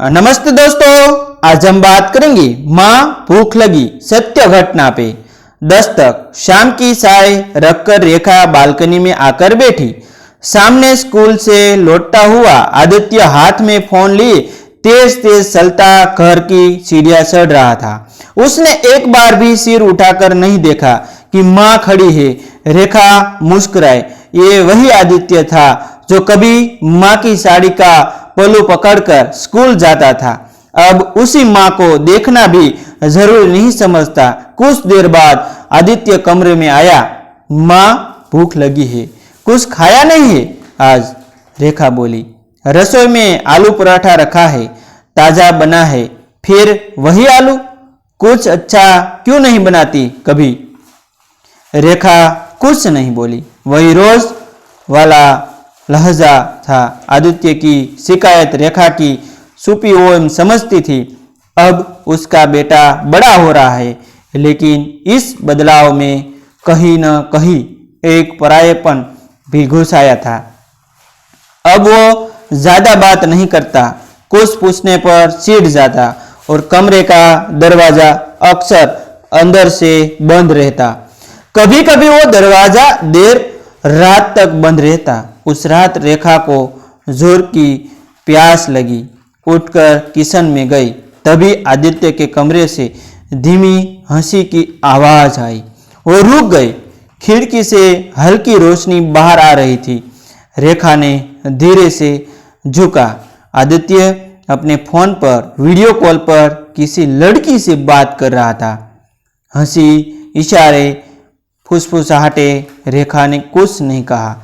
नमस्ते दोस्तों, आज हम बात करेंगे माँ भूख लगी सत्य घटना पे। दस्तक। शाम की चाय रखकर रेखा बालकनी में आकर बैठी। सामने स्कूल से लौटता हुआ आदित्य हाथ में फोन लिए तेज तेज चलता घर की सीढ़ियां चढ़ रहा था। उसने एक बार भी सिर उठाकर नहीं देखा कि माँ खड़ी है। रेखा मुस्कुराए। ये वही आदित्य था जो कभी माँ की साड़ी का पल्लू पकड़कर स्कूल जाता था। अब उसी माँ को देखना भी जरूरी नहीं समझता। कुछ देर बाद आदित्य कमरे में आया। माँ भूख लगी है, कुछ खाया नहीं है आज? रेखा बोली। रसोई में आलू पराठा रखा है, ताजा बना है। फिर वही आलू? कुछ अच्छा क्यों नहीं बनाती कभी? रेखा कुछ नहीं बोली। वही रोज वाला लहजा था। आदित्य की शिकायत रेखा की छुपी ओर समझती थी। अब उसका बेटा बड़ा हो रहा है, लेकिन इस बदलाव में कहीं न कहीं एक परायेपन भी घुस आया था। अब वो ज्यादा बात नहीं करता, कुछ पूछने पर चिढ़ जाता और कमरे का दरवाजा अक्सर अंदर से बंद रहता। कभी कभी वो दरवाजा देर रात तक बंद रहता। उस रात रेखा को जोर की प्यास लगी। उठकर किचन में गई। तभी आदित्य के कमरे से धीमी हंसी की आवाज आई। वो रुक गई। खिड़की से हल्की रोशनी बाहर आ रही थी। रेखा ने धीरे से झुका। आदित्य अपने फोन पर वीडियो कॉल पर किसी लड़की से बात कर रहा था। हंसी, इशारे, फुसफुसाहटें। रेखा ने कुछ नहीं कहा,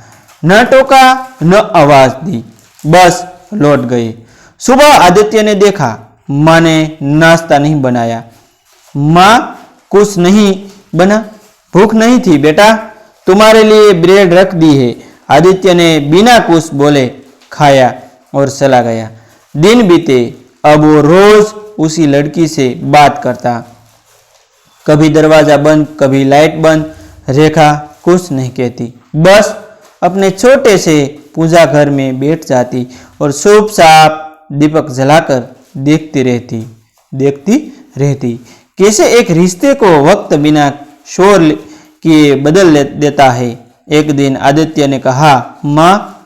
न टोका न आवाज दी, बस लौट गए। सुबह आदित्य ने देखा माँ ने नाश्ता नहीं बनाया। माँ कुछ नहीं बना? भूख नहीं थी बेटा, तुम्हारे लिए ब्रेड रख दी है। आदित्य ने बिना कुछ बोले खाया और चला गया। दिन बीते। अब वो रोज उसी लड़की से बात करता। कभी दरवाजा बंद, कभी लाइट बंद। रेखा कुछ नहीं कहती, बस अपने छोटे से पूजा घर में बैठ जाती और चुपचाप दीपक जलाकर देखती रहती। कैसे एक रिश्ते को वक्त बिना शोर किए बदल देता है। एक दिन आदित्य ने कहा, माँ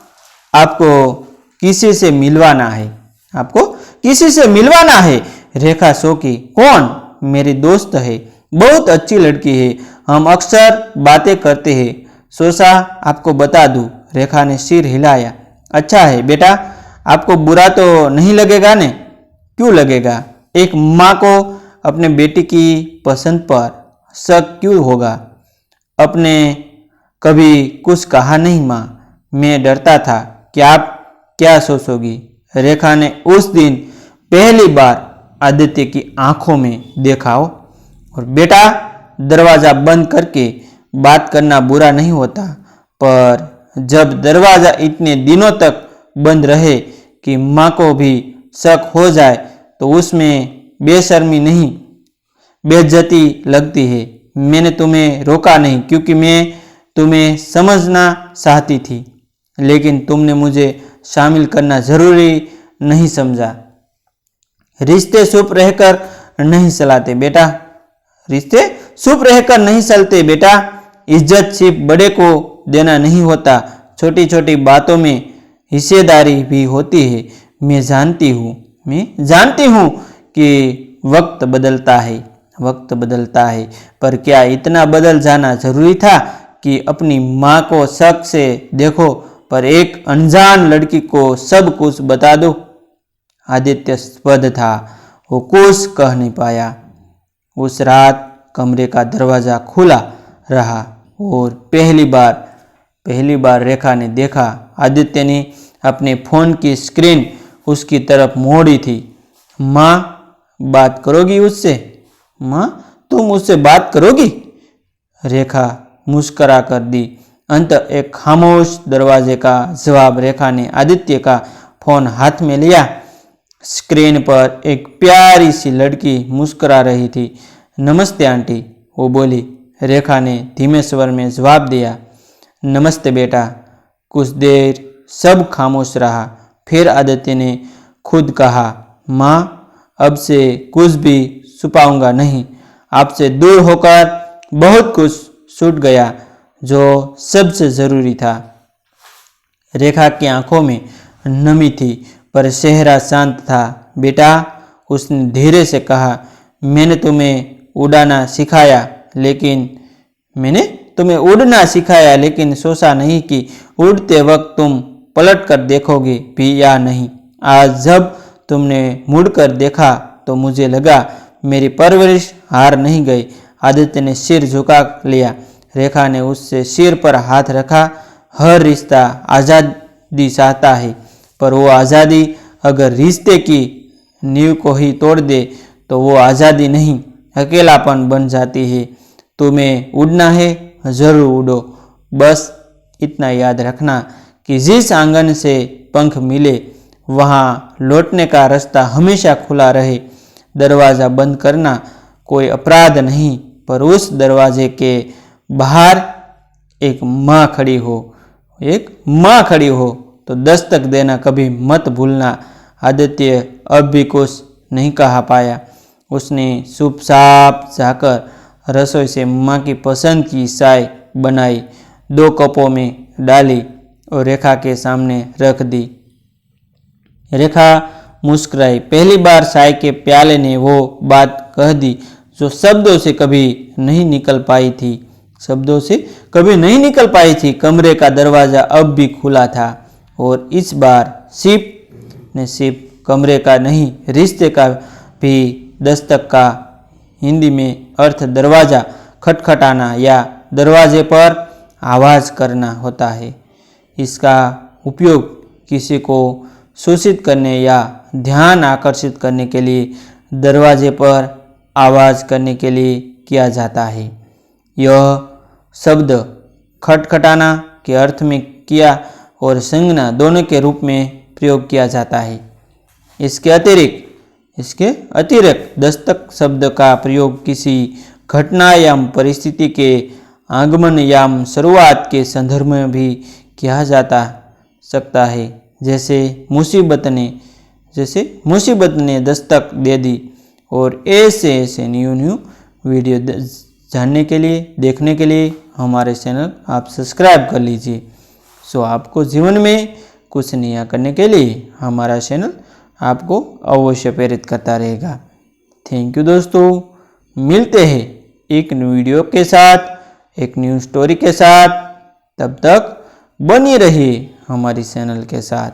आपको किसी से मिलवाना है। आपको किसी से मिलवाना है? रेखा चौंकी। कौन? मेरी दोस्त है, बहुत अच्छी लड़की है, हम अक्सर बातें करते हैं, सोचा आपको बता दूं। रेखा ने सिर हिलाया। अच्छा है बेटा, आपको बुरा तो नहीं लगेगा ने? क्यों लगेगा? एक माँ को अपने बेटी की पसंद पर शक क्यों होगा? अपने कभी कुछ कहा नहीं माँ, मैं डरता था कि आप क्या सोचोगी। रेखा ने उस दिन पहली बार आदित्य की आंखों में देखा। और बेटा, दरवाजा बंद करके बात करना बुरा नहीं होता, पर जब दरवाजा इतने दिनों तक बंद रहे कि माँ को भी शक हो जाए तो उसमें बेशर्मी नहीं, बेइज्जती लगती है। मैंने तुम्हें रोका नहीं क्योंकि मैं तुम्हें समझना चाहती थी, लेकिन तुमने मुझे शामिल करना जरूरी नहीं समझा। रिश्ते चुप रहकर नहीं चलाते बेटा, रिश्ते चुप रहकर नहीं चलते बेटा। इज्जत सिर्फ बड़े को देना नहीं होता, छोटी छोटी बातों में हिस्सेदारी भी होती है। मैं जानती हूँ कि वक्त बदलता है, पर क्या इतना बदल जाना जरूरी था कि अपनी माँ को शक से देखो पर एक अनजान लड़की को सब कुछ बता दो? आदित्य स्तब्ध था, वो कुछ कह नहीं पाया। उस रात कमरे का दरवाजा खुला रहा और पहली बार रेखा ने देखा आदित्य ने अपने फोन की स्क्रीन उसकी तरफ मोड़ी थी। माँ बात करोगी उससे? माँ तुम उससे बात करोगी? रेखा मुस्करा कर दी। अंत एक खामोश दरवाजे का जवाब। रेखा ने आदित्य का फोन हाथ में लिया। स्क्रीन पर एक प्यारी सी लड़की मुस्कुरा रही थी। नमस्ते आंटी, वो बोली। रेखा ने धीमे स्वर में जवाब दिया, नमस्ते बेटा। कुछ देर सब खामोश रहा। फिर आदित्य ने खुद कहा, माँ, अब से कुछ भी छुपाऊंगा नहीं। आपसे दूर होकर बहुत कुछ छूट गया जो सबसे ज़रूरी था। रेखा की आंखों में नमी थी पर चेहरा शांत था। बेटा, उसने धीरे से कहा, मैंने तुम्हें उड़ना सिखाया लेकिन सोचा नहीं कि उड़ते वक्त तुम पलट कर देखोगे भी या नहीं। आज जब तुमने मुड़कर देखा तो मुझे लगा मेरी परवरिश हार नहीं गई। आदित्य ने सिर झुका लिया। रेखा ने उससे सिर पर हाथ रखा। हर रिश्ता आज़ादी चाहता है, पर वो आज़ादी अगर रिश्ते की नींव को ही तोड़ दे तो वो आज़ादी नहीं, अकेलापन बन जाती है। तुम्हें उड़ना है, ज़रूर उड़ो। बस इतना याद रखना कि जिस आंगन से पंख मिले वहाँ लौटने का रास्ता हमेशा खुला रहे। दरवाज़ा बंद करना कोई अपराध नहीं, पर उस दरवाजे के बाहर एक माँ खड़ी हो तो दस्तक देना कभी मत भूलना। आदित्य अब भी कुछ नहीं कहा पाया। उसने चुपचाप जाकर रसोई से माँ की पसंद की चाय बनाई, 2 कपों में डाली और रेखा के सामने रख दी। रेखा मुस्कुराई। पहली बार चाय के प्याले ने वो बात कह दी जो शब्दों से कभी नहीं निकल पाई थी। कमरे का दरवाज़ा अब भी खुला था और इस बार सिर्फ कमरे का नहीं, रिश्ते का भी दस्तक का हिंदी में अर्थ दरवाज़ा खटखटाना या दरवाजे पर आवाज़ करना होता है। इसका उपयोग किसी को सूचित करने या ध्यान आकर्षित करने के लिए, दरवाजे पर आवाज़ करने के लिए किया जाता है। यह शब्द खटखटाना के अर्थ में किया और संज्ञा दोनों के रूप में प्रयोग किया जाता है। इसके अतिरिक्त दस्तक शब्द का प्रयोग किसी घटना या परिस्थिति के आगमन या शुरुआत के संदर्भ में भी किया जा सकता है। जैसे मुसीबत ने दस्तक दे दी। और ऐसे न्यू वीडियो जानने के लिए, देखने के लिए हमारे चैनल आप सब्सक्राइब कर लीजिए। सो आपको जीवन में कुछ नया करने के लिए हमारा चैनल आपको अवश्य प्रेरित करता रहेगा। थैंक यू दोस्तों। मिलते हैं एक न्यू वीडियो के साथ, एक न्यू स्टोरी के साथ। तब तक बनी रहिए हमारी चैनल के साथ।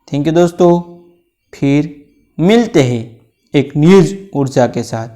थैंक यू दोस्तों। फिर मिलते हैं एक न्यूज़ ऊर्जा के साथ।